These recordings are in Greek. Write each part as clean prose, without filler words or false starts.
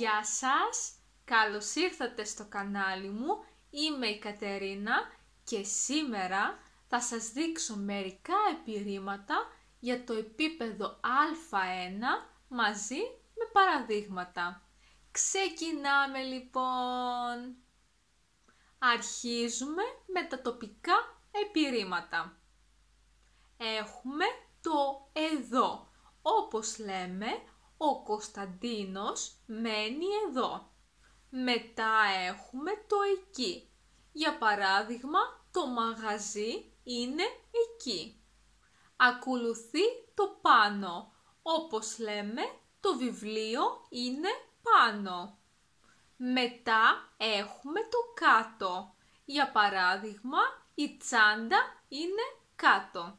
Γεια σας, καλώς ήρθατε στο κανάλι μου, είμαι η Κατερίνα και σήμερα θα σας δείξω μερικά επιρρήματα για το επίπεδο Α1 μαζί με παραδείγματα. Ξεκινάμε λοιπόν! Αρχίζουμε με τα τοπικά επιρρήματα. Έχουμε το εδώ, όπως λέμε, ο Κωνσταντίνος μένει εδώ. Μετά έχουμε το εκεί. Για παράδειγμα, το μαγαζί είναι εκεί. Ακολουθεί το πάνω. Όπως λέμε, το βιβλίο είναι πάνω. Μετά έχουμε το κάτω. Για παράδειγμα, η τσάντα είναι κάτω.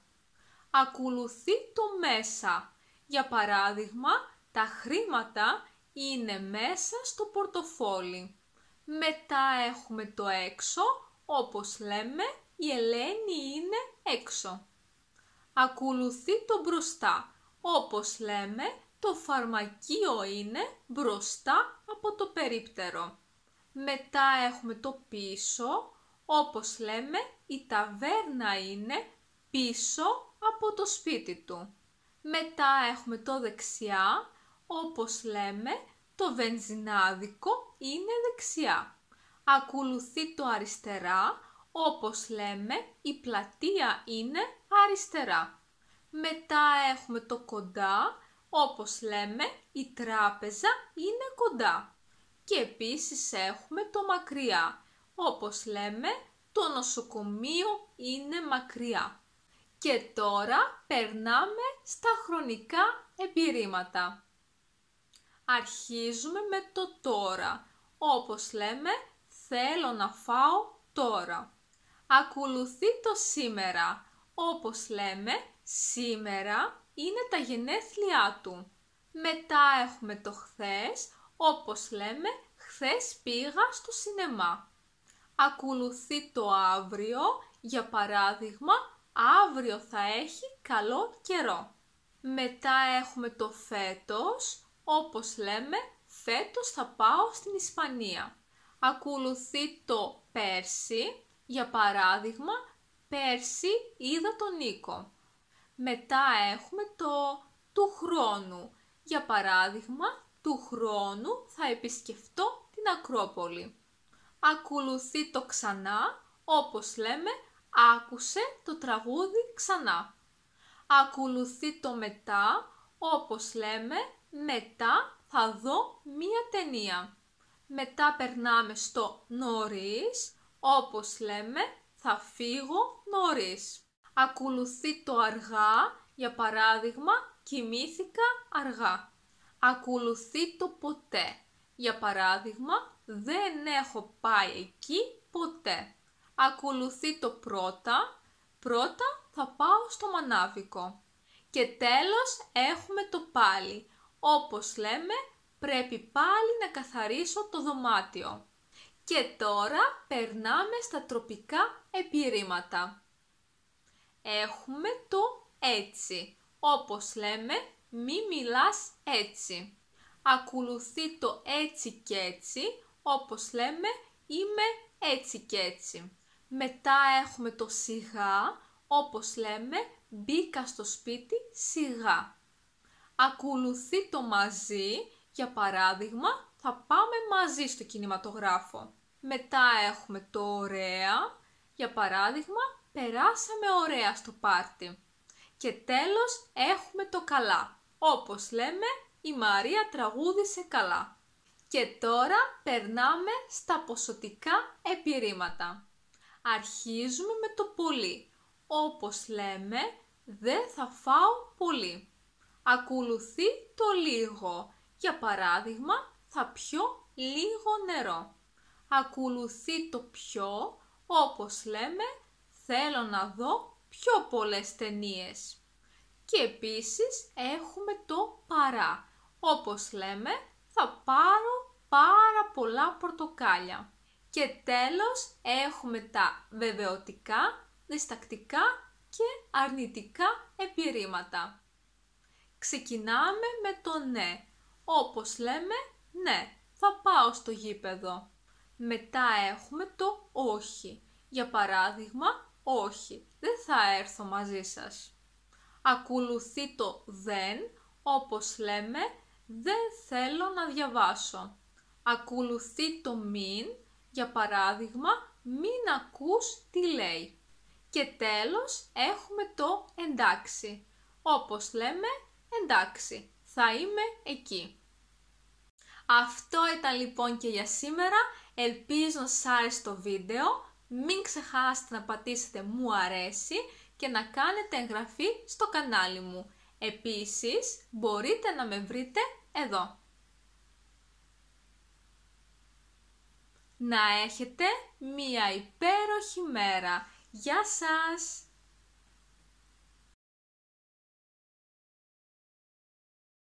Ακολουθεί το μέσα. Για παράδειγμα, τα χρήματα είναι μέσα στο πορτοφόλι. Μετά έχουμε το έξω, όπως λέμε, η Ελένη είναι έξω. Ακολουθεί το μπροστά, όπως λέμε, το φαρμακείο είναι μπροστά από το περίπτερο. Μετά έχουμε το πίσω, όπως λέμε, η ταβέρνα είναι πίσω από το σπίτι του. Μετά έχουμε το δεξιά, όπως λέμε, το βενζινάδικο είναι δεξιά. Ακολουθεί το αριστερά, όπως λέμε, η πλατεία είναι αριστερά. Μετά έχουμε το κοντά, όπως λέμε, η τράπεζα είναι κοντά. Και επίσης έχουμε το μακριά, όπως λέμε, το νοσοκομείο είναι μακριά. Και τώρα περνάμε στα χρονικά επιρρήματα. Αρχίζουμε με το τώρα, όπως λέμε, θέλω να φάω τώρα. Ακολουθεί το σήμερα, όπως λέμε, σήμερα είναι τα γενέθλιά του. Μετά έχουμε το χθες, όπως λέμε, χθες πήγα στο σινεμά. Ακολουθεί το αύριο, για παράδειγμα, αύριο θα έχει καλό καιρό. Μετά έχουμε το φέτος, όπως λέμε, φέτος θα πάω στην Ισπανία. Ακολουθεί το πέρσι, για παράδειγμα, πέρσι είδα τον Νίκο. Μετά έχουμε το του χρόνου, για παράδειγμα, του χρόνου θα επισκεφτώ την Ακρόπολη. Ακολουθεί το ξανά, όπως λέμε, άκουσε το τραγούδι ξανά. Ακολουθεί το μετά, όπως λέμε, μετά θα δω μία ταινία. Μετά περνάμε στο νωρίς, όπως λέμε, θα φύγω νωρίς. Ακολουθεί το αργά, για παράδειγμα, κοιμήθηκα αργά. Ακολουθεί το ποτέ, για παράδειγμα, δεν έχω πάει εκεί ποτέ. Ακολουθεί το πρώτα, πρώτα θα πάω στο Μανάβικο. Και τέλος έχουμε το πάλι, όπως λέμε, πρέπει πάλι να καθαρίσω το δωμάτιο. Και τώρα περνάμε στα τροπικά επιρρήματα. Έχουμε το έτσι, όπως λέμε, μη μιλάς έτσι. Ακολουθεί το έτσι και έτσι, όπως λέμε, είμαι έτσι και έτσι. Μετά έχουμε το σιγά, όπως λέμε, μπήκα στο σπίτι σιγά. Ακολουθεί το μαζί, για παράδειγμα, θα πάμε μαζί στο κινηματογράφο. Μετά έχουμε το ωραία, για παράδειγμα, περάσαμε ωραία στο πάρτι. Και τέλος έχουμε το καλά, όπως λέμε, η Μαρία τραγούδισε καλά. Και τώρα περνάμε στα ποσοτικά επιρρήματα. Αρχίζουμε με το πολύ, όπως λέμε, δεν θα φάω πολύ. Ακολουθεί το λίγο, για παράδειγμα, θα πιω λίγο νερό. Ακολουθεί το πιο, όπως λέμε, θέλω να δω πιο πολλές ταινίες. Και επίσης έχουμε το παρά, όπως λέμε, θα πάρω πάρα πολλά πορτοκάλια. Και τέλος έχουμε τα βεβαιωτικά, διστακτικά και αρνητικά επιρρήματα. Ξεκινάμε με το ναι, όπως λέμε, ναι, θα πάω στο γήπεδο. Μετά έχουμε το όχι. Για παράδειγμα, όχι, δεν θα έρθω μαζί σας. Ακολουθεί το δεν, όπως λέμε, δεν θέλω να διαβάσω. Ακολουθεί το μην, για παράδειγμα, μην ακούς τι λέει. Και τέλος έχουμε το εντάξει, όπως λέμε, εντάξει, θα είμαι εκεί. Αυτό ήταν λοιπόν και για σήμερα. Ελπίζω να σας άρεσε το βίντεο. Μην ξεχάσετε να πατήσετε μου αρέσει και να κάνετε εγγραφή στο κανάλι μου. Επίσης, μπορείτε να με βρείτε εδώ. Να έχετε μία υπέροχη μέρα. Γεια σας!